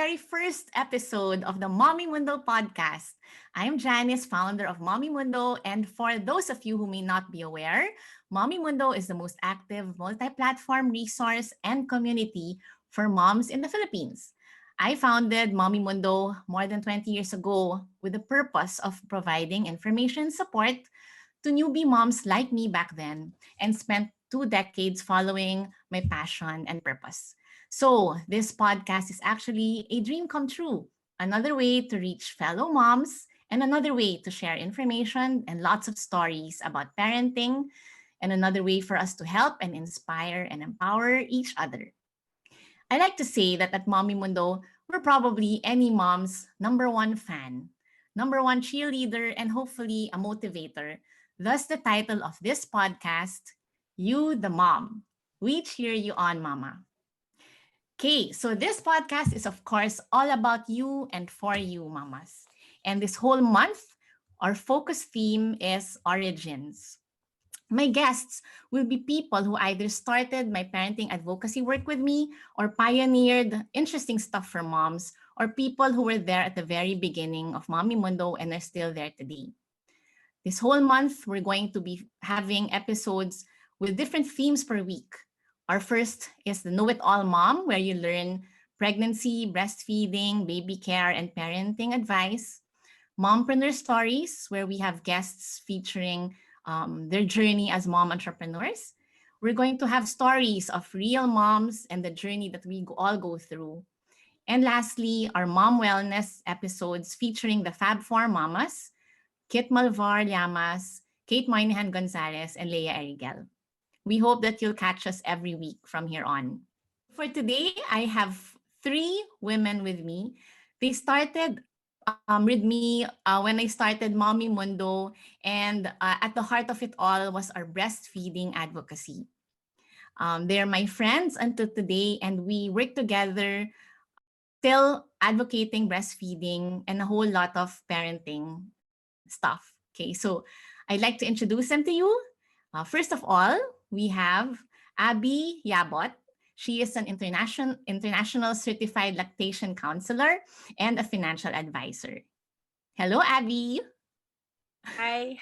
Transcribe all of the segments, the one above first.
very first episode of the Mommy Mundo podcast. I'm Janice, founder of Mommy Mundo, and for those of you who may not be aware, Mommy Mundo is the most active multi-platform resource and community for moms in the Philippines. I founded Mommy Mundo more than 20 years ago with the purpose of providing information support to newbie moms like me back then and spent 2 decades following my passion and purpose. So, this podcast is actually a dream come true, another way to reach fellow moms, and another way to share information and lots of stories about parenting, and another way for us to help and inspire and empower each other. I like to say that at Mommy Mundo, we're probably any mom's number one fan, number one cheerleader, and hopefully a motivator. Thus, the title of this podcast, You the Mom. We cheer you on, Mama. Okay, so this podcast is, of course, all about you and for you, mamas. And this whole month, our focus theme is origins. My guests will be people who either started my parenting advocacy work with me or pioneered interesting stuff for moms, or people who were there at the very beginning of Mommy Mundo and are still there today. This whole month, we're going to be having episodes with different themes per week. Our first is the Know It All Mom, where you learn pregnancy, breastfeeding, baby care, and parenting advice. Mompreneur Stories, where we have guests featuring their journey as mom entrepreneurs. We're going to have stories of real moms and the journey that we all go through. And lastly, our mom wellness episodes featuring the Fab Four Mamas, Kit Malvar Llamas, Kate Moynihan Gonzalez, and Leia Erigel. We hope that you'll catch us every week from here on. For today, I have three women with me. They started with me when I started Mommy Mundo, and at the heart of it all was our breastfeeding advocacy. They're my friends until today, and we work together still advocating breastfeeding and a whole lot of parenting stuff. Okay, so I'd like to introduce them to you. First of all, we have Abbie Yabot. She is an international certified lactation counselor and a financial advisor. Hello, Abbie. Hi,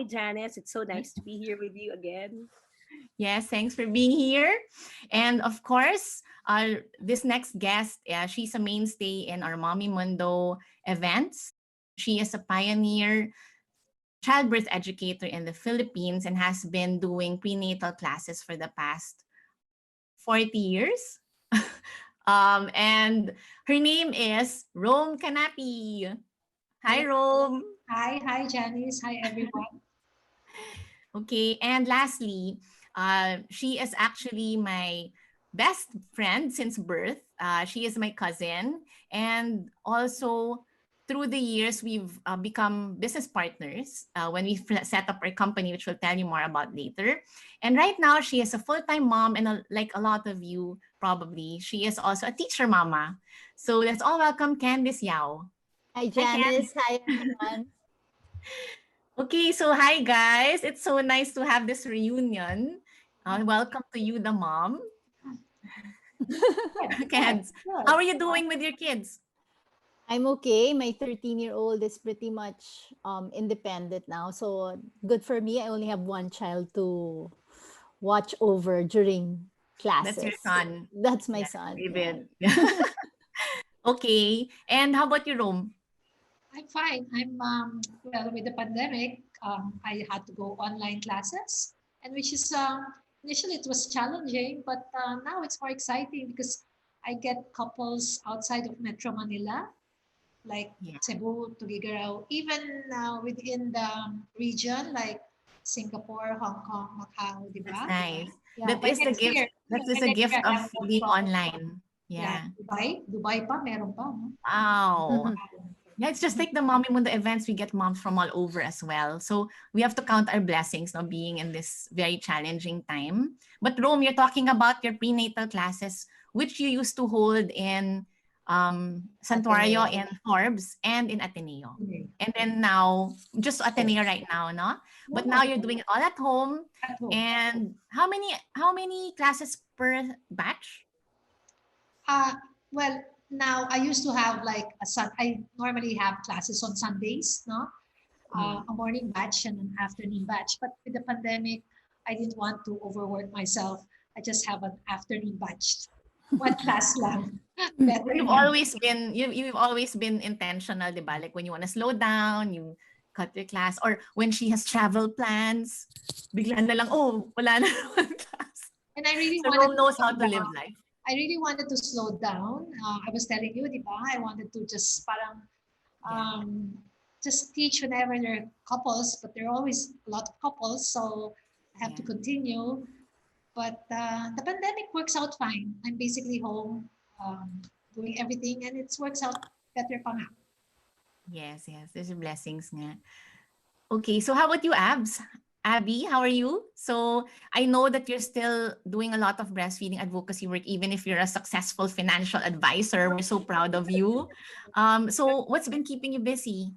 Janice. It's so nice to be here with you again. Yes, thanks for being here. And of course, this next guest, she's a mainstay in our Mommy Mundo events. She is a pioneer childbirth educator in the Philippines and has been doing prenatal classes for the past 40 years. And her name is Rome Kanapi. Hi, Rome. Hi, Janice. Hi, everyone. Okay, and lastly, she is actually my best friend since birth. She is my cousin, and also through the years, we've become business partners when we set up our company, which we'll tell you more about later. And right now, she is a full-time mom, and like a lot of you probably, she is also a teacher mama. So let's all welcome Candice Yao. Hi, Janice. Hi, everyone. Okay, so hi guys. It's so nice to have this reunion. Welcome to you, the mom. Candice, how are you doing with your kids? I'm okay. My 13-year-old is pretty much independent now. So good for me. I only have one child to watch over during classes. That's your son. That's my son. David. Yeah. Okay. And how about you, Rome? I'm fine. I'm well, with the pandemic, I had to go online classes, and which is initially it was challenging, but now it's more exciting because I get couples outside of Metro Manila, like Cebu, Tuguegarao, even within the region like Singapore, Hong Kong, Macau, di ba? That's nice. Yeah, that is the gift. here, That is a gift of being online. yeah. Yeah. Dubai pa, meron pa. No? Wow. Yeah, it's just like the Mommy Mundo events. We get moms from all over as well. So we have to count our blessings, no, being in this very challenging time. But Rome, you're talking about your prenatal classes, which you used to hold in Santuario, in Forbes, and in Ateneo. And then now, just Ateneo right now, no? But now you're doing it all at home. And how many classes per batch? Well, now I used to have like I normally have classes on Sundays, no? A morning batch and an afternoon batch. But with the pandemic, I didn't want to overwork myself. I just have an afternoon batch. One class lang. Better You've na. always been you've always been intentional, 'di ba? Like when you want to slow down, you cut your class, or when she has travel plans, bigla na lang, oh, wala na naman class. And I really So wanted Rome to knows slow how to live down. life. I really wanted to slow down. I was telling you, di ba? I wanted to just parang Yeah. just teach whenever there are couples, but there are always a lot of couples, so I have to Yeah. continue. But the pandemic works out fine. I'm basically home, um, doing everything, and it works out better pa nga. Yes, yes. There's blessings nga. Okay, so how about you, Abs? Abby, how are you? So I know that you're still doing a lot of breastfeeding advocacy work, even if you're a successful financial advisor. We're so proud of you. So what's been keeping you busy?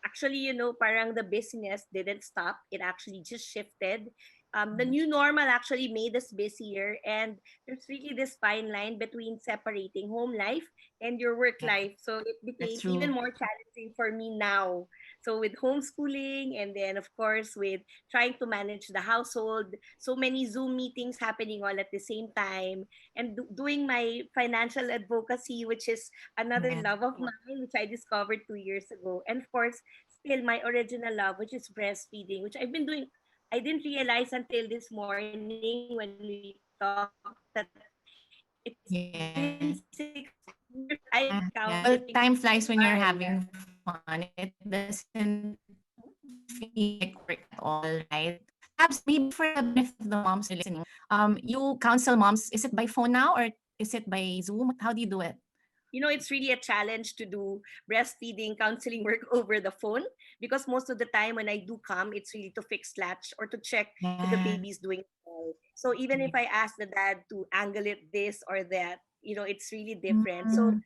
Actually, parang the business didn't stop. It actually just shifted. The new normal actually made us busier, and there's really this fine line between separating home life and your work Yeah, life. So it that's became even true. more challenging for me now. So with homeschooling, and then of course with trying to manage the household, so many Zoom meetings happening all at the same time, and doing my financial advocacy, which is another Yeah. love of mine, which I discovered 2 years ago. And of course, still my original love, which is breastfeeding, which I've been doing. I didn't realize until this morning when we talked that it's been 6 years Yeah. since I've been counting Yeah. it. Yeah. Well, time flies when you're Yeah. having fun. It doesn't feel like work at all, right? So Abs, maybe for the benefit of the moms who are listening, you counsel moms. Is it by phone now or is it by Zoom? How do you do it? It's really a challenge to do breastfeeding counseling work over the phone, because most of the time when I do come, it's really to fix latch or to check if the Yeah. baby's doing well. So even if I ask the dad to angle it this or that, it's really different. So Mm,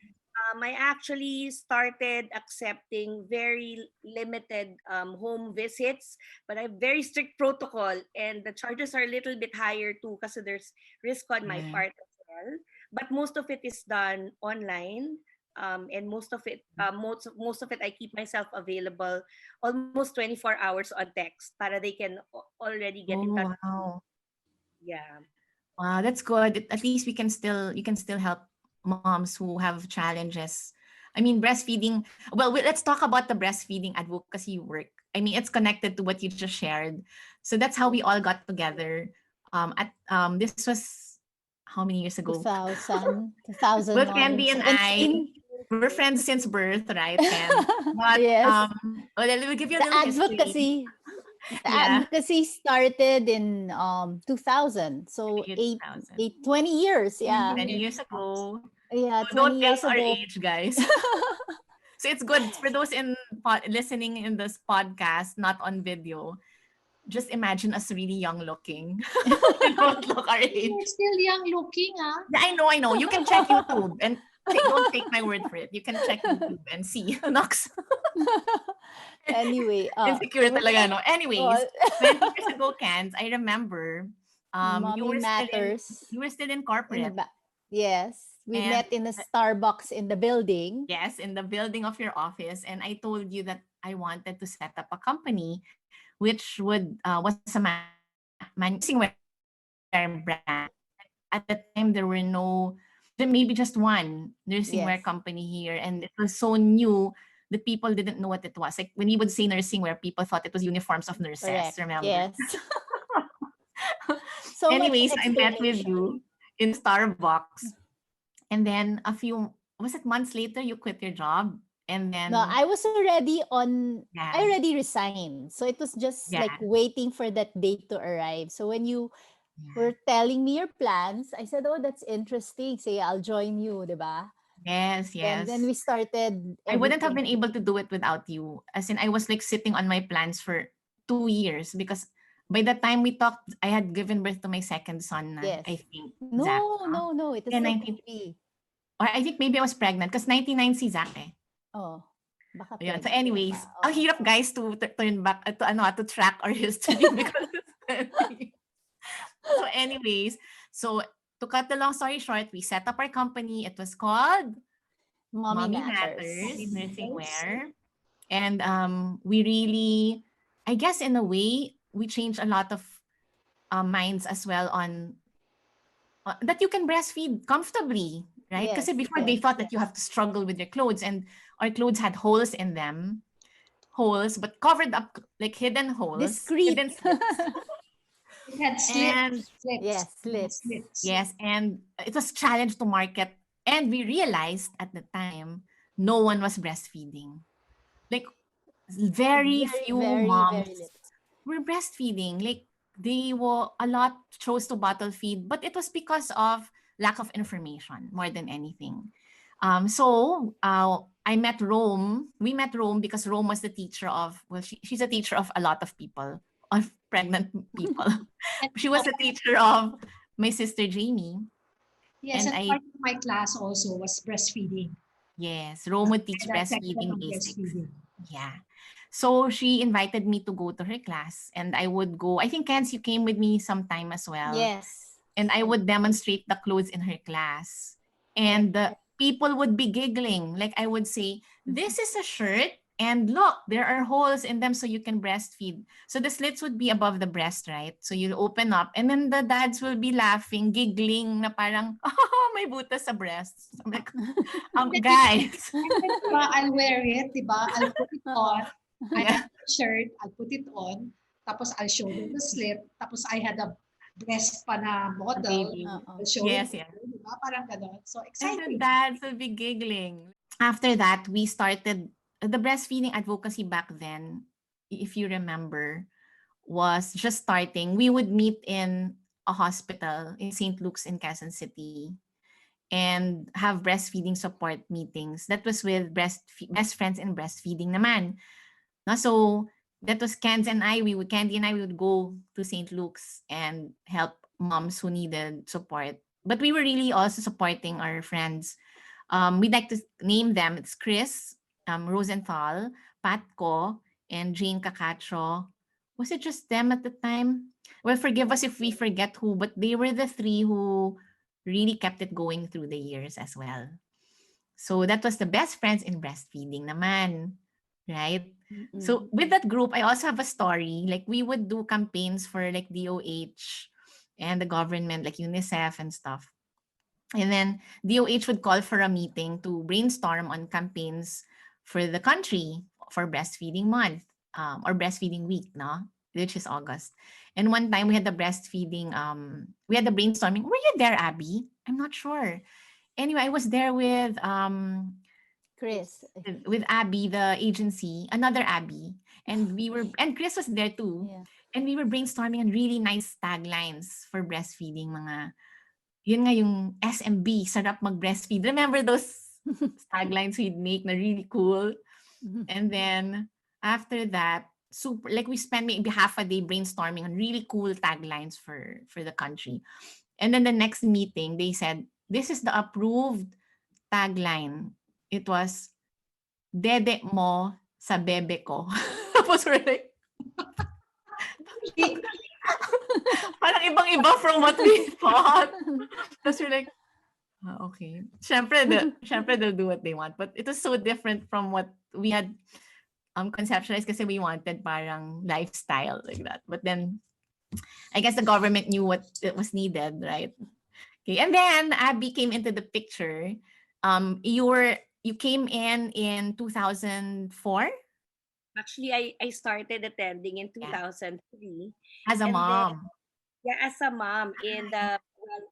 I actually started accepting very limited home visits, but I have very strict protocol, and the charges are a little bit higher too because there's risk on my yeah. part as well. But most of it is done online. And most of it I keep myself available almost 24 hours on text para they can already get in touch. Oh, wow. Yeah. Wow, that's good. At least we can still you can still help moms who have challenges. I mean, breastfeeding. Well, let's talk about the breastfeeding advocacy work. I mean, it's connected to what you just shared. So that's how we all got together. This was how many years ago? 2000, Well, 2001, Candy and I, 17. we're friends since birth, right, Ken? But Yes. well, let me give you a The little history. advocacy. The Yeah, advocacy started in 2000. in the So year eight, 2000, eight 20 years. 20 Yeah. 20 years. years ago. Yeah, So 20 don't tell years our ago. age, guys. So it's good for those listening in this podcast, not on video. Just imagine us really young looking. We don't look our You're age. still young looking, ah. Yeah, I know. You can check YouTube and don't take my word for it. You can check YouTube and see. Nox. Anyway, Insecure talaga, no? well, Anyways, 20 years ago, Cans, I remember mommy matters you were still in in the corporate. back. Yes, we And met in a Starbucks in the building. yes, in the building of your office. And I told you that I wanted to set up a company which was a nursing wear brand. At the time, maybe just one nursing wear Yes, company here, and it was so new that people didn't know what it was. Like when we would say nursing wear, people thought it was uniforms of nurses. correct. Remember? Yes. So much Anyways, I met with explanation. you in Starbucks, and then a few was it months later you quit your job, and No, then I yeah, already resigned. So it was just like yeah, waiting for that date to arrive. So when you yeah. were telling me your plans, I said, "Oh, that's interesting. Say, I'll join you, 'di ba?" Yes, Then yes. we started I wouldn't have everything. been able to do it without you. As in, I was like sitting on my plans for 2 years because by the time we talked, I had given birth to my second son na, I Yes. think, Zach. No, No? no, no. It was Yeah, like 19, 3. or I think maybe I was pregnant because 99 si Zach eh. Oh, baka Ayun. So 20 pa. anyways, ang Oh. hirap guys to turn back, to track our history because it's 20. So anyways, so to cut the long story short, we set up our company. It was called Mommy Mommy matters. Matters, nursing Yes. wear. And we really, I guess in a way, we changed a lot of minds as well on that you can breastfeed comfortably, right? Because Yes, before they yes. thought that you have to struggle with your clothes, and our clothes had holes in them, holes, but covered up, like hidden holes, Discreet. hidden slits. It had And slits. Slits. Yes, It had slits. slits. yes, and it was challenge to market. And we realized at the time, no one was breastfeeding. Like very Very, few very, very moms little. were breastfeeding. Like they were a lot chose to bottle feed, but it was because of lack of information more than anything. I met Rome. We met Rome because Rome was the teacher of, well, she's a teacher of a lot of people, of pregnant people. And She was a teacher of my sister Jamie. yes, And and part of my class also was breastfeeding. yes, Rome would teach And that section breastfeeding of basics. breastfeeding. Yeah. So she invited me to go to her class, and I would go. I think, Kens, you came with me sometime as well. Yes. And I would demonstrate the clothes in her class. And the people would be giggling. Like I would say, this is a shirt, and look, there are holes in them so you can breastfeed. So the slits would be above the breast, right? So you'll open up, and then the dads will be laughing, giggling, na parang, oh, may butas sa breasts. I'm like, And then, guys. diba, I'll wear it, diba? I'll put it on. I Yeah. have a shirt, I'll put it on. Tapos I'll show them the slit. Tapos I had a breast pa na model. Baby. Uh-oh. I'll show it Yes, to yeah. you, diba? Parang ganon. So And the exciting. dads will be giggling. After that, we started the breastfeeding advocacy back then, if you remember, was just starting. We would meet in a hospital in St. Luke's in Quezon City and have breastfeeding support meetings. That was with best friends in breastfeeding naman. No, so that was Candy and I, we would go to St. Luke's and help moms who needed support. But we were really also supporting our friends. We'd like to name them. It's Chris, Rosenthal, Patko, and Jane Cacacho. Was it just them at the time? Well, forgive us if we forget who, but they were the three who really kept it going through the years as well. So that was the best friends in breastfeeding naman, right? So with that group, I also have a story. Like we would do campaigns for like DOH and the government, like UNICEF and stuff. And then DOH would call for a meeting to brainstorm on campaigns for the country for breastfeeding month or breastfeeding week, no? Which is August. And one time we had the brainstorming. Were you there, Abby? I'm not sure. Anyway, I was there Chris. with Abbie, the agency, another Abbie. And Chris was there too. Yeah. And we were brainstorming on really nice taglines for breastfeeding, yun nga yung SMB, sarap mag-breastfeed. Remember those taglines we'd make na really cool? And then after that, super, like we spent maybe half a day brainstorming on really cool taglines for the country. And then the next meeting, they said, this is the approved tagline. It was, dede mo sa bebe ko. Tapos we're like, parang ibang-iba from what we thought. Tapos we're like, okay. Syempre they'll do what they want. But it was so different from what we had conceptualized kasi we wanted parang lifestyle like that. But then, I guess the government knew what it was needed, right? Okay. And then Abby came into the picture. You came in 2004 Actually, I started attending in Yeah. 2003. as a And then, mom. yeah, as a mom. And well,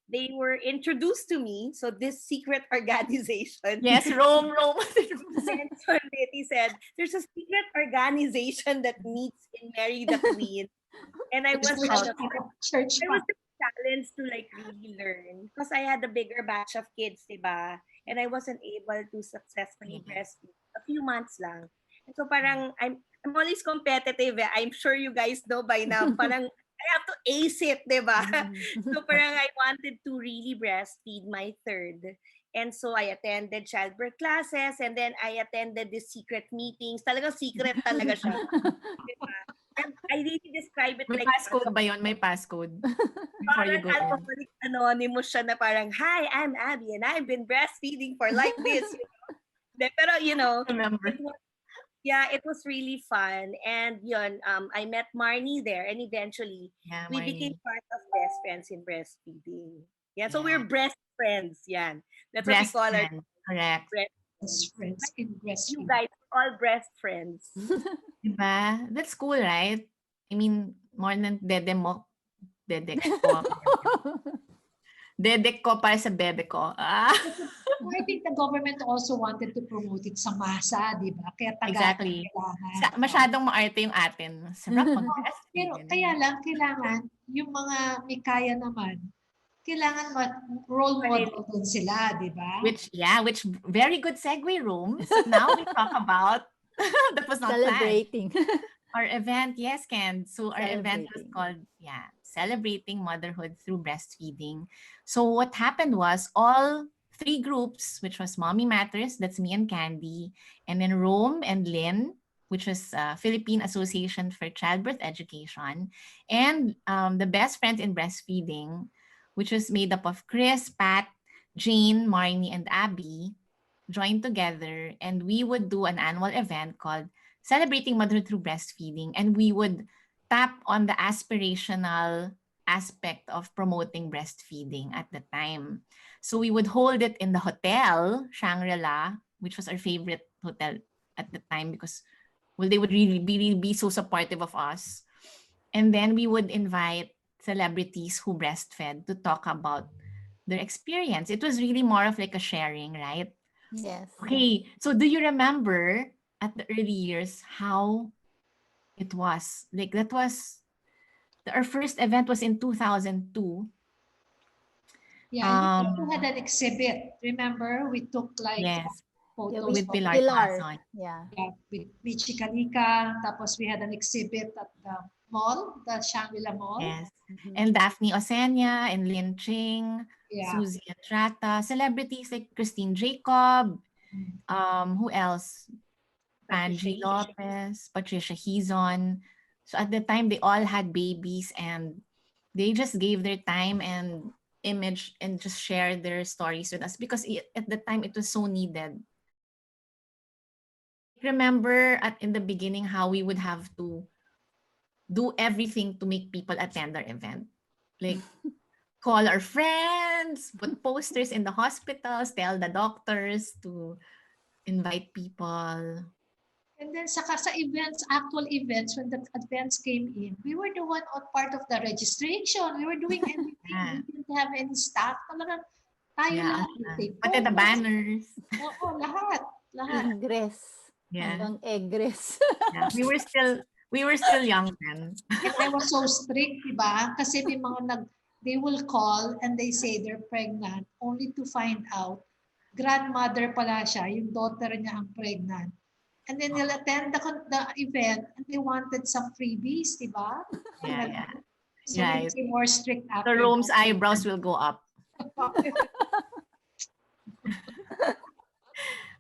they were introduced to me. So this secret organization. Yes, Rome. Mentor Betty said, there's a secret organization that meets in Mary the Queen. And I was Church kind of, church I pa. was challenged to like really learn because I had a bigger batch of kids, diba? And I wasn't able to successfully Mhm. breastfeed a few months lang. And so parang I'm always competitive. Eh. I'm sure you guys know by now. Parang I have to ace it, diba? So parang I wanted to really breastfeed my third. And so I attended childbirth classes and then I attended the secret meetings. Talagang secret talaga siya. Diba? And I really describe it May like passcode ba yun? May passcode before you parang go in. alcoholic anonymous siya na parang, hi, I'm Abbie and I've been breastfeeding for like this. Pero, Remember? it was, yeah, it was really fun. And yun, I met Marnie there and eventually Yeah, we became Marnie. part of best friends in breastfeeding. Yeah, so we're Yeah. breast friends. Yan. That's what we Breast call our friend. Correct. breast Best friends. friends Like in you breastfeeding. guys, all breast friends. Diba? That's cool, right? I mean, more than dede mo, dedek ko. Dedek ko para sa bebe ko. Ah. So I think the government also wanted to promote it sa masa, di ba? Kaya taga Exactly. kailangan. Masyadong maarte yung atin. Sarap mag-breastfeed. Pero kaya lang, kailangan yung mga may kaya naman, kailangan role model din sila, di ba? Which very good segue room. So now we talk about, that was not planned. Celebrating. Our event, yes, Ken. So our event was Celebrating. called, Celebrating Motherhood Through Breastfeeding. So what happened was all three groups, which was Mommy Matters, that's me and Candy, and then Rome and Lynn, which was Philippine Association for Childbirth Education, and the Best Friends in Breastfeeding, which was made up of Chris, Pat, Jane, Marnie, and Abbie, joined together, and we would do an annual event called Celebrating Motherhood Through Breastfeeding, and we would tap on the aspirational aspect of promoting breastfeeding at the time. So we would hold it in the hotel, Shangri-La, which was our favorite hotel at the time because, well, they would really be so supportive of us. And then we would invite celebrities who breastfed to talk about their experience. It was really more of like a sharing, right? Yes. Okay, so do you remember at the early years how it was? Like that was our first event was in 2002. Yeah, you also had an exhibit. Remember, we took like Yes, Yeah, photos with of Pilar Pilar. Quezon. Yeah. with Michi Kanika. Tapos we had an exhibit at the mall, the Shangri-La Mall. Yes, and Daphne Osenia and Lin Ching, Yeah. Susie Atrata, celebrities like Christine Jacob, who else? Panji Lopez, Patricia Hizon. So at the time, they all had babies and they just gave their time and image and just shared their stories with us because at the time it was so needed. Remember in the beginning how we would have to do everything to make people attend our event. Like call our friends, put posters in the hospitals, tell the doctors to invite people. And then sa events, actual events, when the events came in, we were the one part of the registration. We were doing everything. Yeah. We didn't have any staff. Talagang tayo Yeah, lang. Take pati the photos. banners. Oo, lahat. Ingress. Yeah. Hanggang egress. Yeah. We were still young then. And I was so strict, di ba? Kasi may mga they will call and they say they're pregnant only to find out grandmother pala siya, yung daughter niya ang pregnant. And then they'll attend the event and they wanted some freebies, di ba? Yeah. So Right. we became more strict The after Rome's that. eyebrows will go up.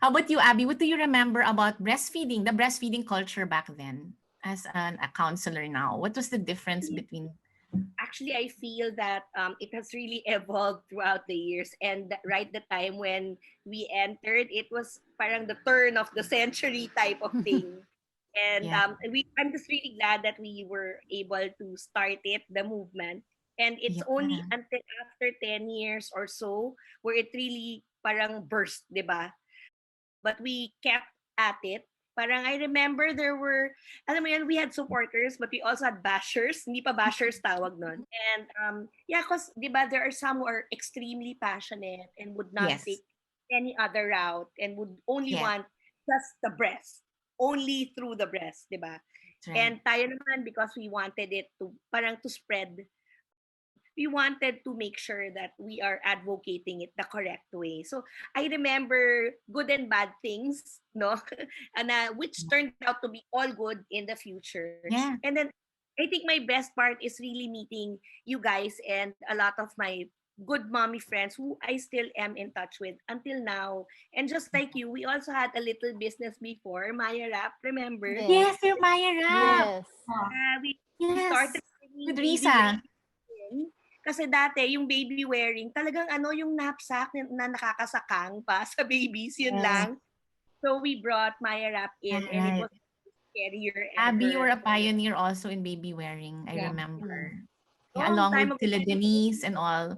How about you, Abbie? What do you remember about breastfeeding, the breastfeeding culture back then as a counselor now? What was the difference between? Actually, I feel that it has really evolved throughout the years. And right the time when we entered, it was parang the turn of the century type of thing. And Yeah. I'm just really glad that we were able to start it, the movement. And it's Yeah. only until after 10 years or so where it really parang burst, di ba? But we kept at it. Parang I remember there were, alam mo yan, we had supporters, but we also had bashers. Hindi pa bashers tawag nun. And yeah, because, di ba, there are some who are extremely passionate and would not Yes. take any other route and would only Yes. want just the breast. Only through the breast, di ba? That's right. And tayo naman, because we wanted it to, parang to spread, we wanted to make sure that we are advocating it the correct way. So I remember good and bad things, no, and which turned out to be all good in the future. Yeah. And then I think my best part is really meeting you guys and a lot of my good mommy friends who I still am in touch with until now. And just like you, we also had a little business before, Maya Rap, remember? Yes. Yes, you're Maya Rap. Yes. Oh, We started Yes. bringing With baby Risa. wearing. Kasi dati, yung baby wearing, talagang yung knapsack na nakakasakang pa sa babies, yun Yes. lang. So we brought Maya Wrap Yeah, in and it right. was scarier Abby, you were ever. a pioneer also in baby wearing, I yeah. remember. Yeah, Long along time with ago. Tila Denise and all.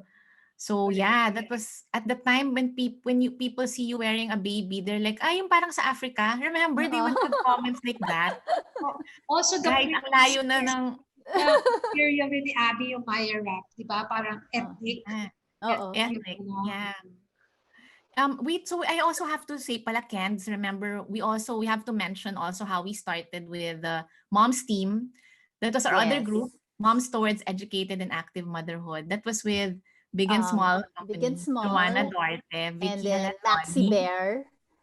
So Correct. yeah, that was at the time when people see you wearing a baby, they're like, ah, yung parang sa Africa. Remember, they would have comments like that. Oh, also the Guys, ang layo na previous ng... period with the Abbie yung Maya Rap, di ba? Parang ethnic. Ah, Oo. ethnic. Ano. Yeah. Wait, so I also have to say pala, Kens, remember, we have to mention also how we started with the Moms team. That was our other Yes. group, Moms Towards Educated and Active Motherhood. That was with Big and Small Big and Company, Joanna Small. Duarte, And Vicky then Maxi Halatoni, Bear.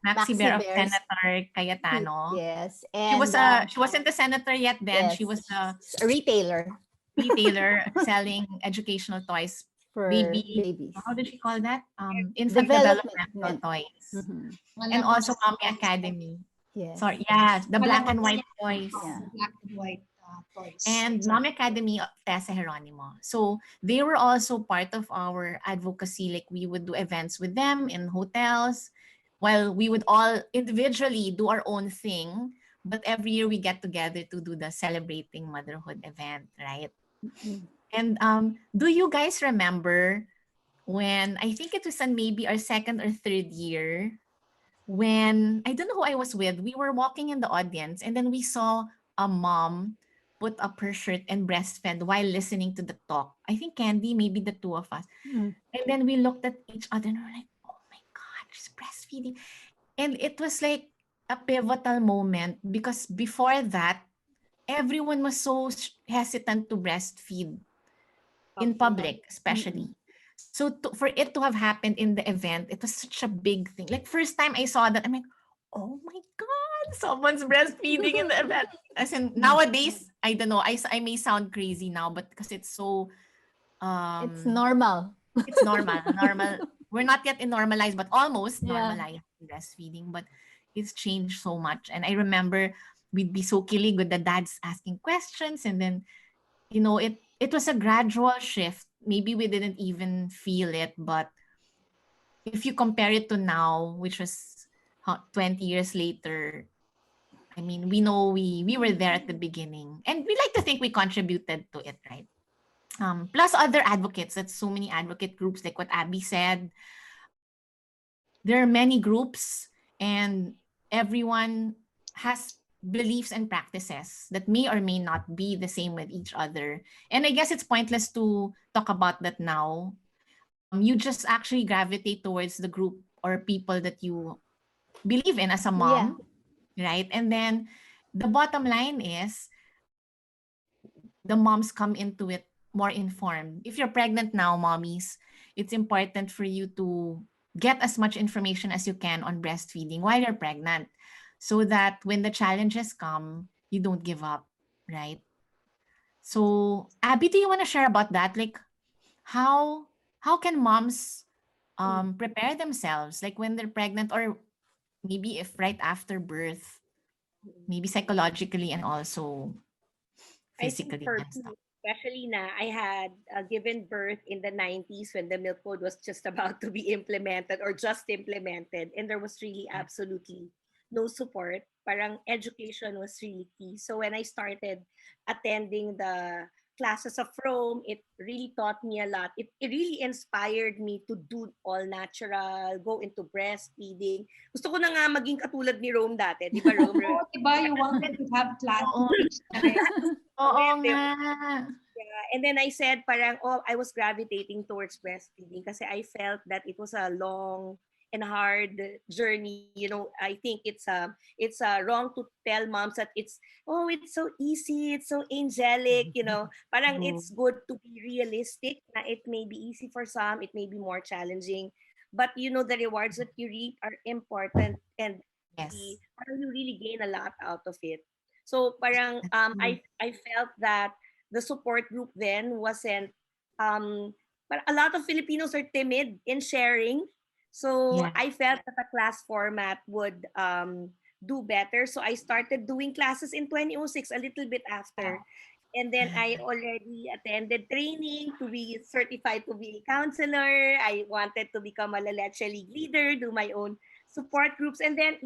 Maxi Maxi Bear of Bears. Senator Cayetano. Yes. She was And she wasn't a senator yet then. yes, She was a a retailer retailer selling educational toys, for baby, babies. how did she call that? Infant developmental Development. toys. Mhm. And Wala also pang Mommy Academy. Yes. Sorry, yeah, the wala black pang and white toys. Yeah. black and white toys. And Mommy Academy of Tessa Geronimo. So they were also part of our advocacy. Like we would do events with them in hotels, while we would all individually do our own thing. But every year we get together to do the Celebrating Motherhood event, right? Mhm. And do you guys remember when I think it was on maybe our second or third year, when I don't know who I was with, we were walking in the audience and then we saw a mom put up her shirt and breastfed while listening to the talk. I think Candy, maybe the two of us. Mm. And then we looked at each other and we're like, oh my God, she's breastfeeding. And it was like a pivotal moment because before that, everyone was so hesitant to breastfeed in public, especially. So for it to have happened in the event, it was such a big thing. Like first time I saw that, I'm like, oh my God, someone's breastfeeding in the event. As in nowadays, I don't know, I may sound crazy now, but because it's so, It's um, normal. it's normal. We're not yet in normalized, but almost Yeah. normalized breastfeeding, but it's changed so much. And I remember we'd be so kilig with the dads asking questions and then it was a gradual shift. Maybe we didn't even feel it, but if you compare it to now, which was 20 years later, I mean, we know we were there at the beginning, and we like to think we contributed to it, right? Plus other advocates. That's so many advocate groups, like what Abby said. There are many groups, and everyone has beliefs and practices that may or may not be the same with each other. And I guess it's pointless to talk about that now. You just actually gravitate towards the group or people that you believe in as a Yeah. mom, right? And then the bottom line is the moms come into it more informed. If you're pregnant now, mommies, it's important for you to get as much information as you can on breastfeeding while you're pregnant so that when the challenges come, you don't give up, right? So, Abby, do you want to share about that? Like how can moms prepare themselves like when they're pregnant or maybe if right after birth, maybe psychologically and also I think physically for and me, stuff. especially na I had given birth in the 90s when the milk code was just about to be implemented or just implemented, and there was really absolutely no support. Parang education was really key. So when I started attending the classes of Rome, it really taught me a lot. It really inspired me to do all natural, go into breastfeeding. Gusto ko na nga maging katulad ni Rome dati, di ba Rome? Oh, diba, you wanted to have class Oo, teach na rin. oo nga. Yeah. And then I said parang, oh, I was gravitating towards breastfeeding kasi I felt that it was a long and hard journey. You know, I think it's wrong to tell moms that it's so easy, it's so angelic, you know. Parang it's good to be realistic na it may be easy for some, it may be more challenging, but you know the rewards that you reap are important and Yes. parang you really gain a lot out of it. So parang That's true. I felt that the support group then wasn't but a lot of Filipinos are timid in sharing. So Yeah. I felt that the class format would do better. So I started doing classes in 2006, a little bit after. And then I already attended training to be certified to be a counselor. I wanted to become a La Leche League leader, do my own support groups. And then,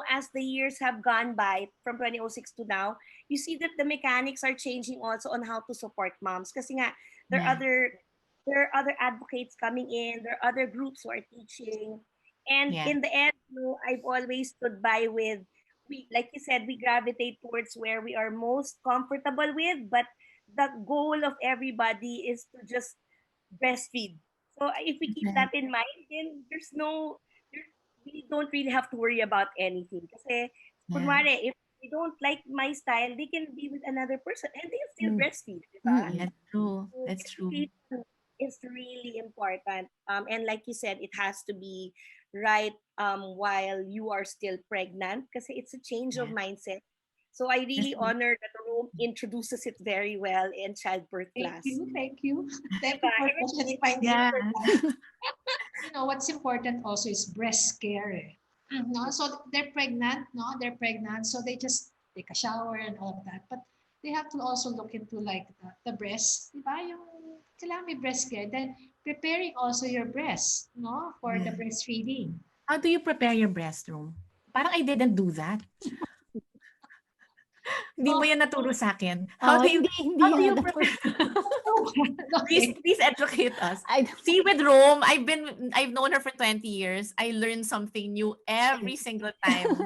as the years have gone by from 2006 to now, you see that the mechanics are changing also on how to support moms. Kasi nga, there are Yeah. other advocates coming in, there are other groups who are teaching. And Yeah. in the end, I've always stood by with, like you said, we gravitate towards where we are most comfortable with, but the goal of everybody is to just breastfeed. So if we keep Right. that in mind, then we don't really have to worry about anything. Kasi, Yeah. kunwari, if they don't like my style, they can be with another person and they still Mm. breastfeed, di ba? Mm-mm. That's true. So That's true. education is really important. And like you said, it has to be right while you are still pregnant because it's a change of Yeah. mindset. So I That's really true. honor that Rome introduces it very well in childbirth Thank class. you. Thank you. Thank Diba? you for Even questioning if my it's need Yeah. for that. What's important also is breast care. No? So they're pregnant, no? They're pregnant, so they just take a shower and all of that. But they have to also look into like the breast, di ba? Yung kailangan may breast care. Then preparing also your breast, no? For the Yeah. breastfeeding. How do you prepare your breast room? Parang I didn't do that. Hindi mo So, yan naturo sa akin. Oh, hindi How do you yata. prepare? Please, okay. please educate us. I See, with Rome, I've known her for 20 years. I learn something new every single time.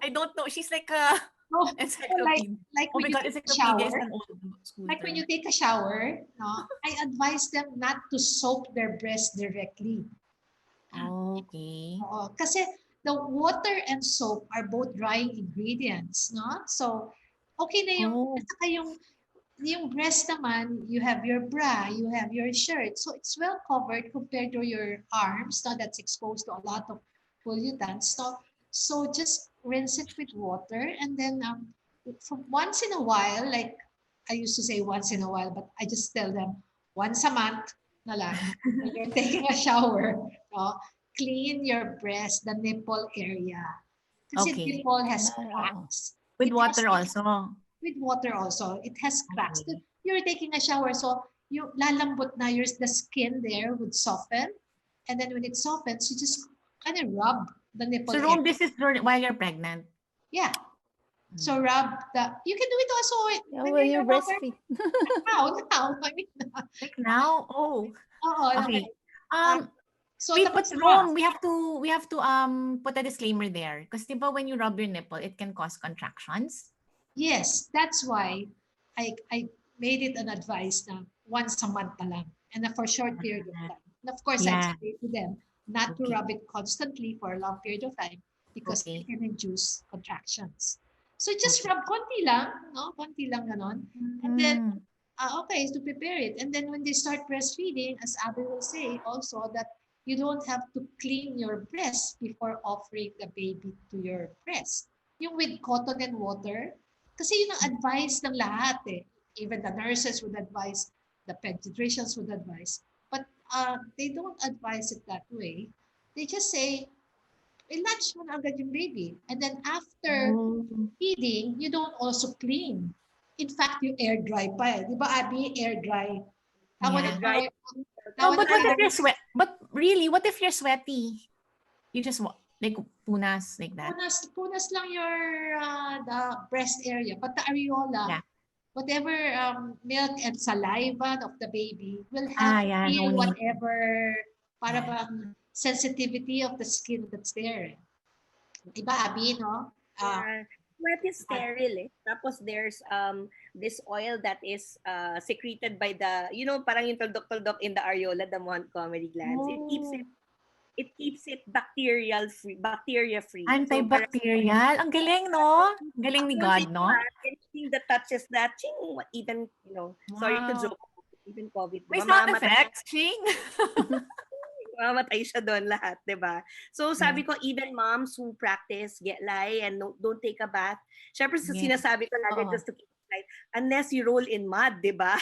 I don't know. She's like a So encyclopedia. like Oh when my you God, take a encyclopedia is shower, an old school like when term. you take a shower, no, I advise them not to soak their breast directly. Okay. Oo, kasi the water and soap are both drying ingredients, no? So, okay na yung, Oh. at saka yung breast naman, you have your bra, you have your shirt. So, it's well covered compared to your arms, no, that's exposed to a lot of pollutants. So just rinse it with water and then from once in a while, like I used to say once in a while, but I just tell them once a month na lang, when you're taking a shower, no, clean your breast, the nipple area. Kasi Okay. nipple has Oo. cracks. With It has water also. with water also. It has cracks. Okay. You're taking a shower, so you lalambot na the skin there would soften. And then when it softens, you just kind of rub the nipple So, area. Rome, this is while you're pregnant. Yeah. So rub you can do it also Yeah, when when you're you no longer breastfeed. now. I mean, Like now? Oh. oo, Okay. so Wait, but tapos na. Rome, we have to put a disclaimer there. Because diba when you rub your nipple, it can cause contractions. Yes, that's why I made it an advice na once a month na lang and for short period of time. And of course, I Yeah. explained to them not to Okay. rub it constantly for a long period of time because Okay. it can induce contractions. So just Okay. rub konti lang, no? Konti lang ganon. And then, Mm. okay, to prepare it. And then when they start breastfeeding, as Abbie will say also that you don't have to clean your breast before offering the baby to your breast. Yung with cotton and water, kasi yun ang advice ng lahat eh. Even the nurses would advise, the pediatricians would advise. But they don't advise it that way. They just say, i-latch mo na agad yung baby. And then after Oh. feeding, you don't also clean. In fact, you air dry pa eh. Di ba, Abbie? Air dry. Yeah. Dry. No, but what if you're But really, what if you're sweaty? You just like punas like that. Punas lang your the breast area, but the areola, Yeah. whatever milk and saliva of the baby will help Yeah, no heal need. whatever para Yeah. bang sensitivity of the skin that's there. Diba, Abbie, no? Sweat is sterile eh. Tapos there's this oil that is secreted by the, parang yung tuldok-tuldok in the areola, the Montgomery glands. It keeps it bacteria free. Antibacterial. Ang galing, no? Galing ni God, no? Anything that touches that, even, sorry to Wow. joke, even COVID, May diba? sound effects, Ching. Mamatay siya doon lahat, diba? So sabi ko, even moms who practice get lie and don't take a bath, syempre Yeah. sinasabi ko lagi Oo. just to keep it light, unless you roll in mud, diba?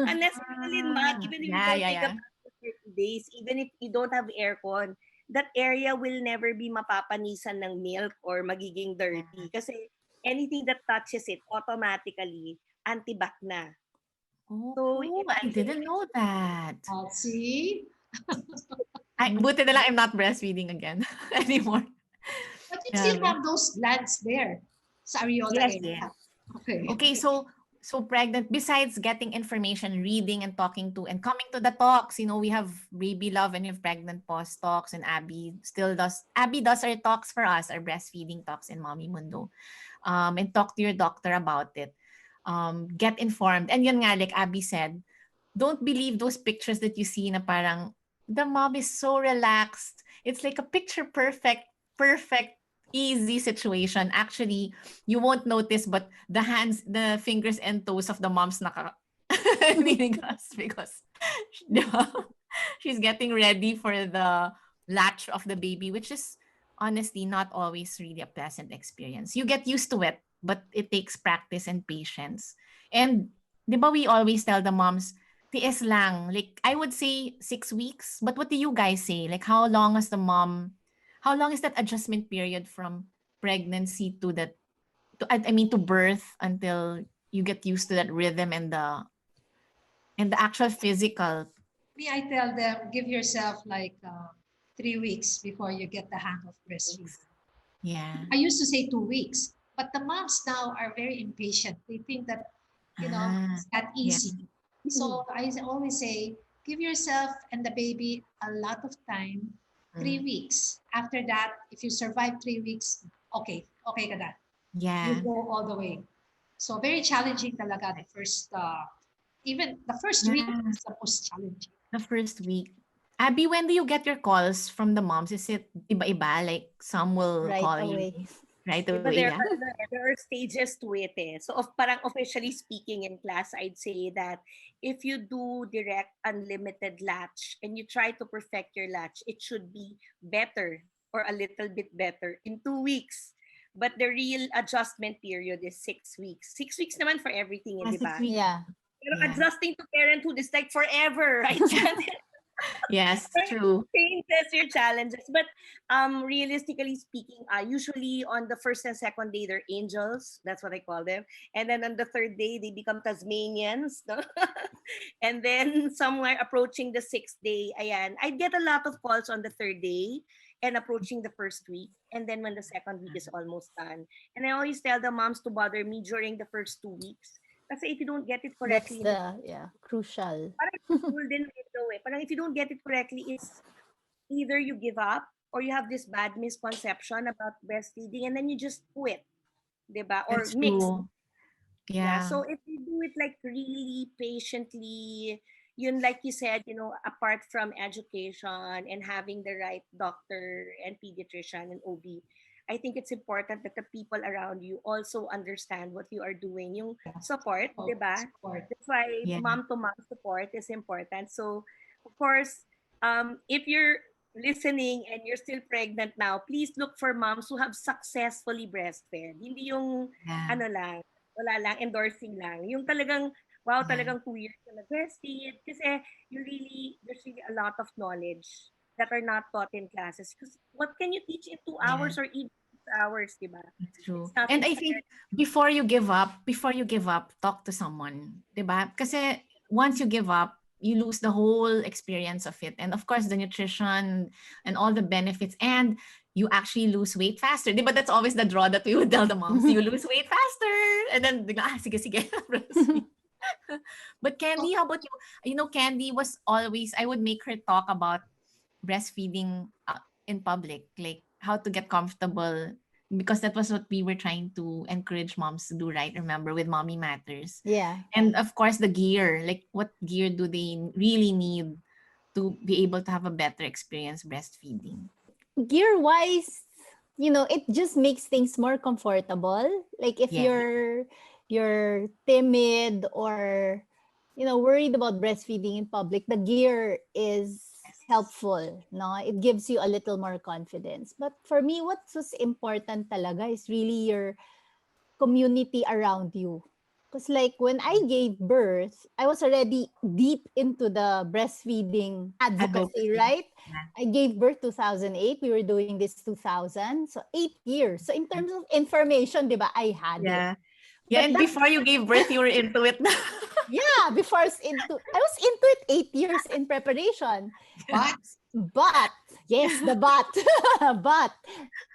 Unless you roll in mud, even if you don't take a bath for 30 days, even if you don't have aircon, that area will never be mapapanisan ng milk or magiging dirty. Kasi anything that touches it automatically antibac na. So Oh, I didn't know that. See? Buti na lang I'm not breastfeeding again anymore. But you still Grabe. have those glands there sa areola yes, area. Okay. Okay, so pregnant, besides getting information, reading and talking to and coming to the talks, we have baby love and we have pregnant pause talks, and Abbie does our talks for us, our breastfeeding talks in Mommy Mundo. And talk to your doctor about it. Get informed. And yun nga, like Abbie said, don't believe those pictures that you see na parang the mom is so relaxed. It's like a picture perfect, easy situation. Actually, you won't notice, but the hands, the fingers and toes of the mom's niligas because she's getting ready for the latch of the baby, which is honestly not always really a pleasant experience. You get used to it, but it takes practice and patience. And di ba we always tell the moms, tiis lang. Like, I would say 6 weeks. But what do you guys say? Like, how long is that adjustment period from pregnancy to to birth until you get used to that rhythm and the actual physical? Me, I tell them, give yourself like 3 weeks before you get the hang of breastfeeding. Yeah. I used to say 2 weeks, but the moms now are very impatient. They think that, it's that Yeah. easy. So I always say, give yourself and the baby a lot of time, 3 weeks. After that, if you survive 3 weeks, okay ka na. Yeah. You go all the way. So very challenging talaga the first, even the first week is the most challenging. The first week. Abby, when do you get your calls from the moms? Is it iba-iba? Like, some will Right call away. you right Diba away, yeah? there are stages to it eh. So parang officially speaking in class, I'd say that if you do direct unlimited latch and you try to perfect your latch, it should be better or a little bit better in 2 weeks. But the real adjustment period is 6 weeks. 6 weeks naman for everything, di 6 ba? weeks. Yeah. Pero Yeah. adjusting to parenthood is like forever, right? Yes, true. Changes your challenges, but realistically speaking, usually on the first and second day they're angels, that's what I call them, and then on the third day they become Tasmanians, no? And then somewhere approaching the sixth day, ayan, I get a lot of calls on the third day and approaching the first week, and then when the second week is almost done, and I always tell the moms to bother me during the first 2 weeks. Kasi if you don't get it That's correctly in the crucial. parang golden window eh. Parang if you don't get it correctly, it's either you give up or you have this bad misconception about breastfeeding and then you just quit, diba? Or That's mix. true. Yeah. Yeah. So if you do it like really patiently, yun like you said, apart from education and having the right doctor and pediatrician and OB, I think it's important that the people around you also understand what you are doing. Yung support, diba? Support. That's why Yeah. mom-to-mom support is important. So, of course, if you're listening and you're still pregnant now, please look for moms who have successfully breastfed. Hindi yung Yeah. ano lang, wala lang, endorsing lang. Yung talagang, wow, Yeah. talagang 2 years na nag-breastfeed. Kasi there's really a lot of knowledge that are not taught in classes. Because what can you teach in 2 hours or even 6 hours, di ba? That's true. It's nothing And I think before you give up, talk to someone, 'di ba? Kasi once you give up, you lose the whole experience of it. And of course, the nutrition and all the benefits, and you actually lose weight faster. 'Di ba? That's always the draw that we would tell the moms. You lose weight faster. And then, sige. But Candy, how about you? Candy was always, I would make her talk about breastfeeding in public, like how to get comfortable, because that was what we were trying to encourage moms to do, right? Remember, with Mommy Matters. Yeah. And of course, the gear, like what gear do they really need to be able to have a better experience breastfeeding? Gear wise, it just makes things more comfortable. Like if Yeah. you're timid or worried about breastfeeding in public, the gear is helpful, no? It gives you a little more confidence. But for me, what's important talaga is really your community around you. Because like when I gave birth, I was already deep into the breastfeeding advocacy, Advocacy. right? Yeah. I gave birth 2008. We were doing this 2000. So 8 years. So in terms of information, di ba, I had it. Yeah. Yeah, But and that, before you gave birth, you were into it. yeah, before I was into it 8 years in preparation. But But, yes, the but, but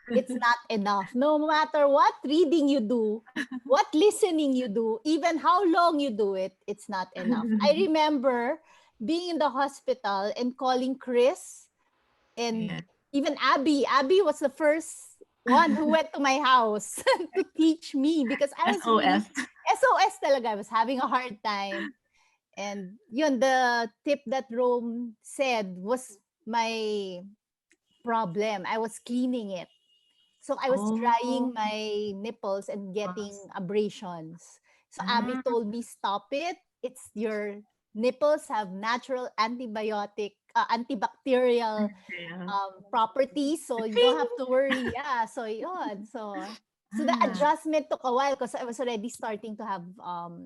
it's not enough. No matter what reading you do, what listening you do, even how long you do it, it's not enough. I remember being in the hospital and calling Chris and Yeah. even Abbie. Abbie was the first one who went to my house to teach me because I was really SOS. SOS talaga. I was having a hard time. And yun, the tip that Rome said was my problem. I was cleaning it. So I was Oh. drying my nipples and getting abrasions. So Abby Ah, told me, stop it. It's your nipples have natural antibacterial yeah. properties. So you don't have Ting! to worry. Yeah. So yun. So the Ah, adjustment took a while because I was already starting to have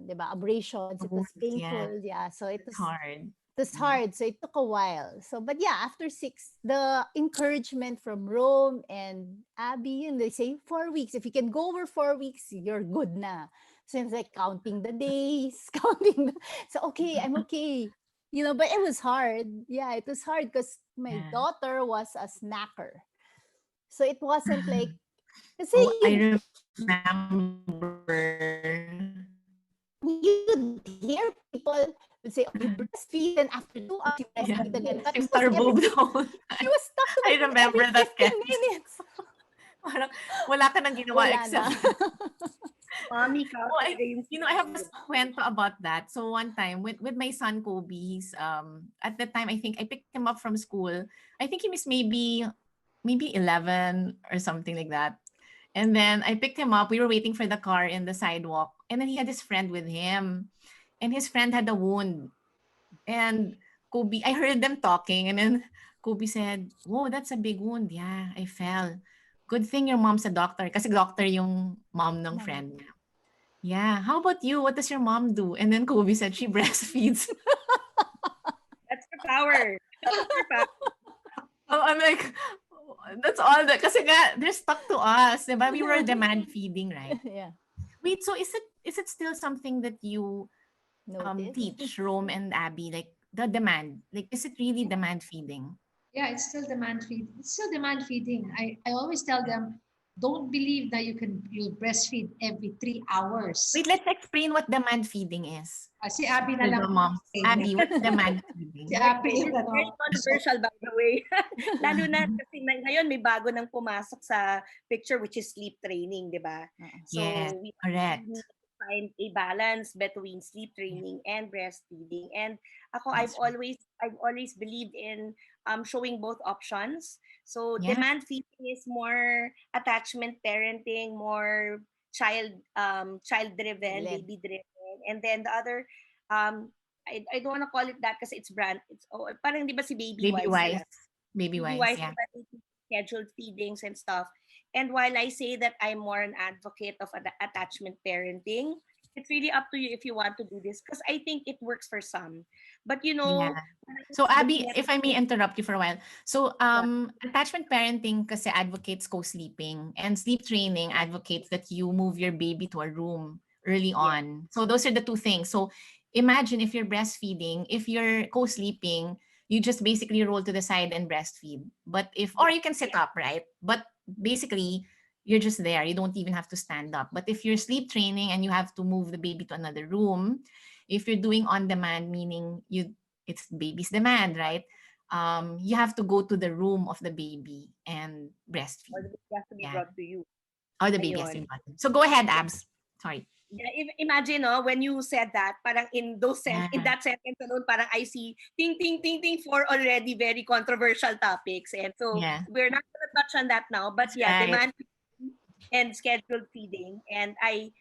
diba, abrasions. It was wounds, yeah. painful. Yeah. So It's hard. it was Mm. hard. So it took a while. So, but yeah, after six, the encouragement from Rome and Abby, and they say 4 weeks. If you can go over 4 weeks, you're good na. So it's like counting the days, so okay, I'm okay. But it was hard. Yeah, it was hard because my Yeah. daughter was a snacker. So it wasn't like, kasi Oh, I you'd, remember. you'd hear people would say, oh, you breastfeed, and after 2 hours, you Yeah. breastfeed again. But She it was star every boobed the whole She time. was stuck to I my food every remember that 15 sketch. minutes. Parang wala ka nang ginawa Wala na. except Mommy cow oh, talaga yung I have a food. kwento about that. So one time with my son Kobe, he's at that time I think I picked him up from school. I think he was maybe 11 or something like that. And then I picked him up. We were waiting for the car in the sidewalk. And then he had his friend with him. And his friend had a wound. And Kobe, I heard them talking. And then Kobe said, whoa, that's a big wound. Yeah, I fell. Good thing your mom's a doctor. Kasi doctor yung mom ng Mama. friend niya. Yeah, how about you? What does your mom do? And then Kobe said she breastfeeds. That's her power. That's her power. Oh, I'm like, that's all that. Kasi nga, they're stuck to us. Diba? We were demand feeding, right? Yeah. Wait, so is it still something that you Notice. teach Rome and Abby, like the demand? Like, is it really demand feeding? yeah, it's still demand feed. It's still demand feeding. I always tell them, don't believe that you'll breastfeed every 3 hours. Wait, let's explain what demand feeding is. Si Abby na For lang the moms. explain. Abby, what's demand Si feeding? Abby This yung is very ano. controversial, by the way. Lalo na kasi ngayon may bago nang pumasok sa picture, which is sleep training, di ba? So Yes, we need correct. to find a balance between sleep training and breastfeeding. And ako, That's right. I've always believed in showing both options. So Yeah. demand feeding is more attachment parenting, more child driven, Led. baby driven, and then the other um I don't want to call it that kasi it's brand. It's parang di ba si Baby Baby Wise wise. nila? Baby Baby wise, Wise, yeah. diba, they do scheduled feedings and stuff. And while I say that I'm more an advocate of attachment parenting, it's really up to you if you want to do this because I think it works for some. But Yeah. when I was So Abby, looking at if I may interrupt you for a while. So yeah, attachment parenting kasi advocates co-sleeping, and sleep training advocates that you move your baby to a room early yeah, on. So those are the two things. So imagine if you're breastfeeding, if you're co-sleeping, you just basically roll to the side and breastfeed. Or yeah, you can sit up, right? But basically you're just there. You don't even have to stand up. But if you're sleep training and you have to move the baby to another room, if you're doing on demand, meaning it's baby's demand, right? You have to go to the room of the baby and or breastfeed. the baby has to be Yeah. brought to you. Or the baby has to Ayun. be bottom. So go ahead, Abs. Sorry. Yeah, imagine when you said that, parang in Yeah. that sentence alone, parang I see ting ting ting ting for already very controversial topics, and so Yeah. we're not gonna touch on that now. But That's yeah, right. demand feeding and scheduled feeding, and I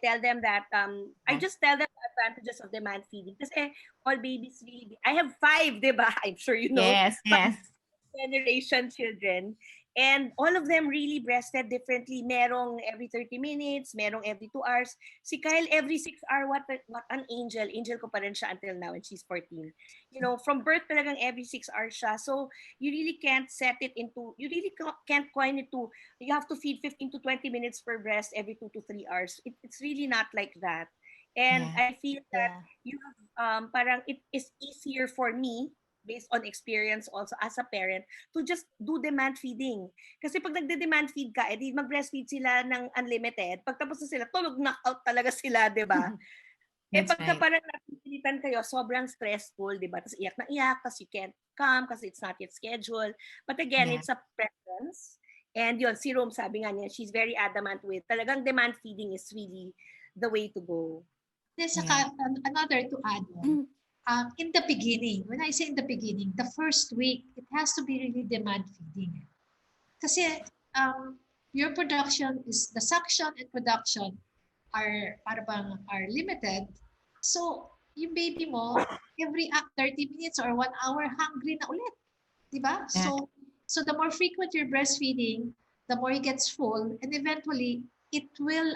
tell them that I Yeah. just tell them the advantages of demand feeding because all babies really I have five, diba? I'm sure you know Yes. five Yes. generation children, And all of them really breastfed differently. Merong every 30 minutes, merong every 2 hours. Si Kyle every 6 hour, what an angel. Angel ko pa rin siya until now and she's 14. You know, from birth talagang every 6 hours siya. So you really can't set it into, you really can't coin it to, you have to feed 15 to 20 minutes per breast every 2 to 3 hours. It's really not like that. And Yeah. I feel that Yeah. you have, parang it is easier for me based on experience also as a parent to just do demand feeding. Kasi pag nagde-demand feed ka, edi mag-breastfeed sila ng unlimited. Pagtapos na sila, tulog knockout talaga sila, di ba? Eh That's pagka right. parang napipilitan kayo, sobrang stressful, di ba? Tapos iyak na iyak, tapos you can't come kasi it's not yet scheduled. But again, Yeah. it's a preference. And yun, si Rome sabi nga niya, she's very adamant with talagang demand feeding is really the way to go. There's Yeah. another to add on. In the beginning, when I say in the beginning, the first week, it has to be really demand feeding. Kasi your production is, the suction and production are are limited. So, yung baby mo, every 30 minutes or 1 hour, hungry na ulit. Diba? Yeah. So the more frequent you're breastfeeding, the more it gets full, and eventually, it will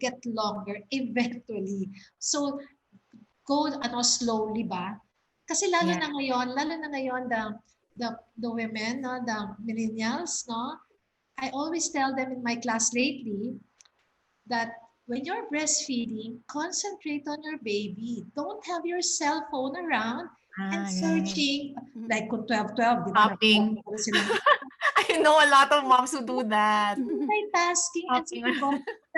get longer eventually. So go slowly ba? Kasi Yeah. lalo na ngayon the women, no, the millennials, no, I always tell them in my class lately that when you're breastfeeding, concentrate on your baby. Don't have your cell phone around and Right. searching, like kung 12-12, di ba? Shopping. Sila I know a lot of moms who do that. multitasking, and Shopping. sabi ko,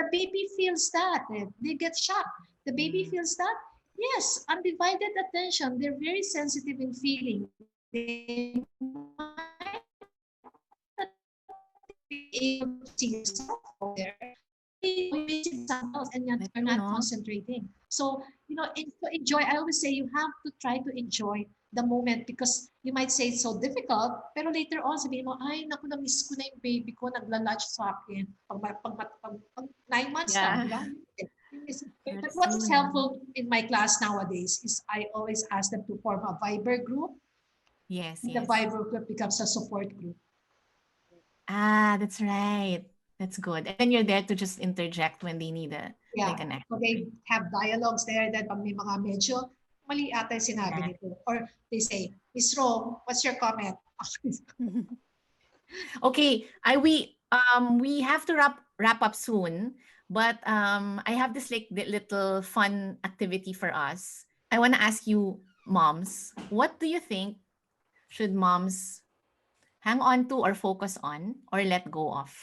the baby feels that. They get shocked. The baby Mm. feels that. Yes, undivided attention. They're very sensitive in feeling. They might be able to see yourself there. You're missing something else and That's you're true, not no? concentrating. So, to enjoy, I always say you have to try to enjoy the moment because you might say it's so difficult, pero later on, sabihin mo, ay, naku, na-miss ko na yung baby ko, nagla-latch sa akin. Pag 9 months na, Yeah. di ba? But That's what's true. helpful in my class nowadays is I always ask them to form a Viber group. Yes, The yes. Viber group becomes a support group. Ah, that's right. That's good. And then you're there to just interject when they need Yeah. an So they have dialogues there that pag may mga medyo mali ata yung sinabi Yeah. nito. Or they say, Miss Rome, what's your comment? Okay, we have to wrap up soon, but I have this like little fun activity for us. I want to ask you, moms, what do you think should moms hang on to or focus on or let go of?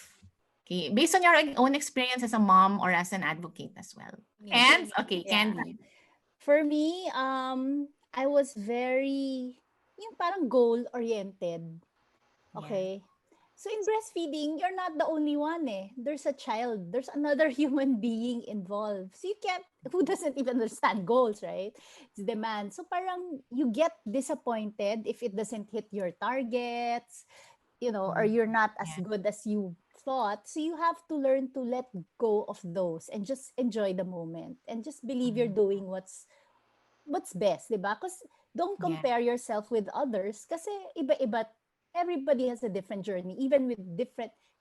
Okay, based on your own experience as a mom or as an advocate as well. Me. And okay, Yeah. Candy. For me, I was very, yung parang goal-oriented. Yeah. Okay. So in breastfeeding, you're not the only one eh. There's a child. There's another human being involved. So you can't, who doesn't even understand goals, right? It's demand. So parang you get disappointed if it doesn't hit your targets, or you're not as Yeah. good as you thought. So you have to learn to let go of those and just enjoy the moment and just believe you're doing what's best, di ba? Because don't Yeah. compare yourself with others kasi iba-iba. Everybody has a different journey. Even with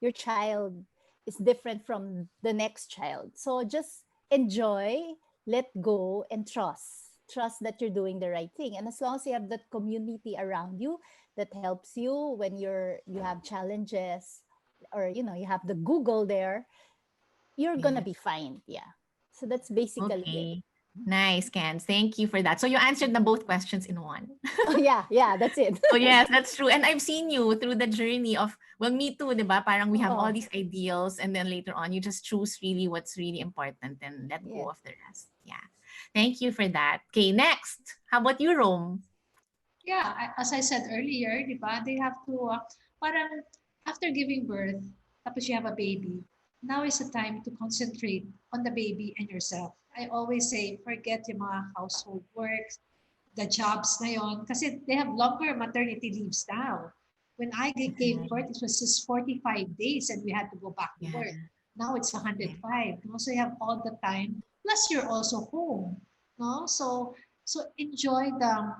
your child is different from the next child. So just enjoy, let go, and trust. Trust that you're doing the right thing. And as long as you have that community around you that helps you when you have challenges or you have the Google there, you're gonna Yeah. be fine. Yeah. So that's basically it. Okay. Nice, Cans. Thank you for that. So you answered the both questions in one. Oh yeah, that's it. So yes, that's true. And I've seen you through the journey of, well, me too, di ba? Parang we have all Oh, these ideals and then later on you just choose really what's really important and let go yeah. of the rest. Yeah. Thank you for that. Okay, next. How about you, Rome? Yeah, as I said earlier, di ba, they have to, parang after giving birth, tapos you have a baby, now is the time to concentrate on the baby and yourself. I always say, forget yung mga household works, the jobs na yon, kasi they have longer maternity leaves now. When I gave birth, it was just 45 days and we had to go back to Yeah. work. Now it's Yeah. 105. No? So you have all the time. Plus you're also home. No? So enjoy the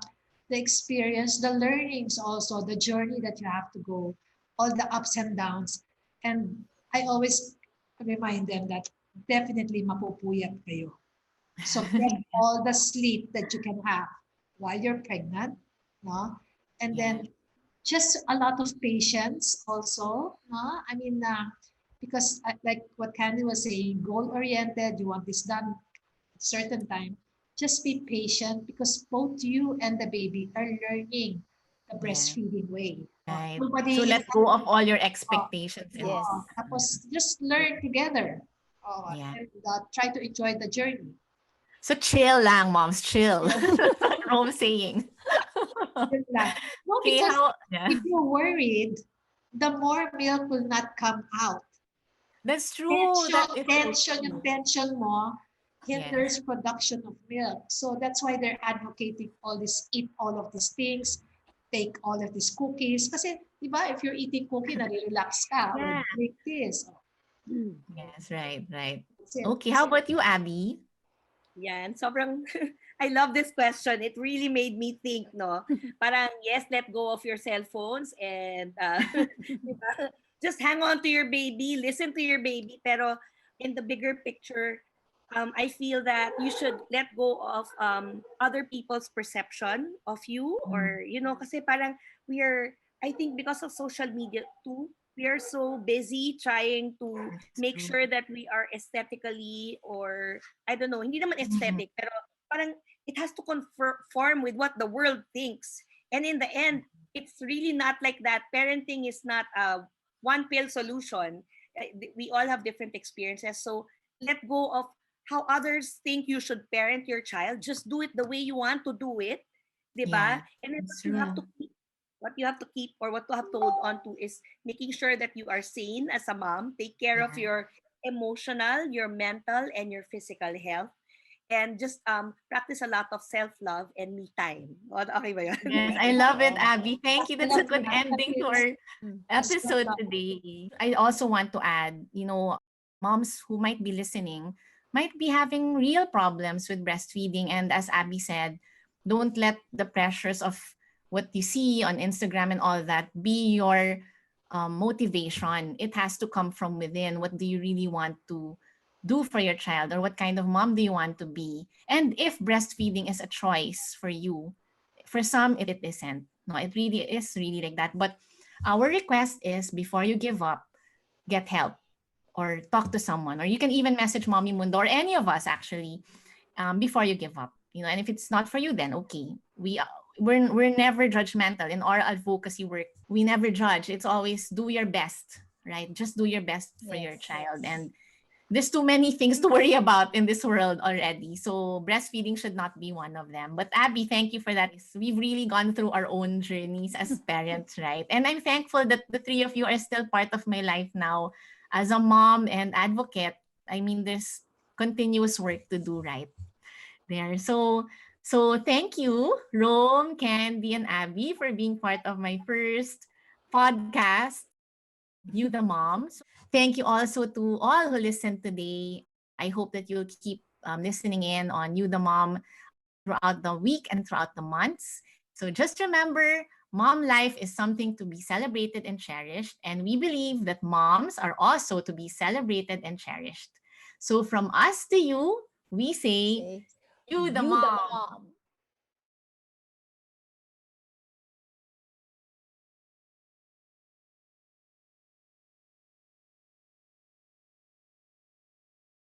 experience, the learnings also, the journey that you have to go. all the ups and downs. And I always remind them that definitely mapupuyat kayo. So get all the sleep that you can have while you're pregnant, no? And Yeah. then just a lot of patience also, no? I mean, because like what Candy was saying, goal-oriented, you want this done at a certain time. Just be patient because both you and the baby are learning the Yeah. breastfeeding way. Right. So Nobody is let go of all your uh, expectations and Yes. tapos just learn together. yeah. And try to enjoy the journey. So chill lang, moms, chill. Yeah. That's what Rome saying. Yun lang. No, Okay, because how yeah. if you're worried, the more milk will not come out. That's true. Tension, That is so tension, yung true. tension mo Yes. hinders production of milk. So that's why they're advocating all this, eat all of these things, take all of these cookies. Kasi, di ba, if you're eating cookie, nare-relax ka, or Yeah. drink this. Yes, right, right. That's it. Okay, how about you, Abby? Yan, sobrang I love this question. It really made me think, no? Parang yes, let go of your cell phones and diba? Just hang on to your baby, listen to your baby, pero in the bigger picture, I feel that you should let go of other people's perception of you, Mm, or kasi parang we are, I think because of social media too, we are so busy trying to that's make true. sure that we are aesthetically, or I don't know, hindi naman Mhm. aesthetic, pero parang it has to conform with what the world thinks. And in the end, it's really not like that. Parenting is not a one pill solution. We all have different experiences. So let go of how others think you should parent your child. Just do it the way you want to do it. Yeah, 'Di ba? And then that's true. what you have to keep, or what you have to hold on to, is making sure that you are sane as a mom, take care of Yeah. your emotional, your mental, and your physical health, and just practice a lot of self-love and me time. Okay ba yun? Yes, I love it, Yeah. Abby. Thank you. I That's a love good ending to our Mm. episode today. I also want to add, moms who might be listening might be having real problems with breastfeeding. And as Abby said, don't let the pressures of what you see on Instagram and all that be your motivation. It has to come from within. What do you really want to do for your child, or what kind of mom do you want to be? And if breastfeeding is a choice for you, for some it isn't. No, it really is really like that. But our request is, before you give up, get help or talk to someone, or you can even message Mommy Mundo or any of us actually, before you give up. And if it's not for you, then okay. We're never judgmental in our advocacy work. We never judge. It's always do your best, right? Just do your best for your Yes. child. And there's too many things to worry about in this world already. So breastfeeding should not be one of them. But Abby, thank you for that. We've really gone through our own journeys as parents, right? And I'm thankful that the three of you are still part of my life now as a mom and advocate. I mean, there's continuous work to do right there. So thank you, Rome, Candy, and Abby, for being part of my first podcast, You the Mom. Thank you also to all who listened today. I hope that you'll keep listening in on You the Mom throughout the week and throughout the months. So just remember, mom life is something to be celebrated and cherished. And we believe that moms are also to be celebrated and cherished. So from us to you, we say, Okay. You the You the Mom. mom.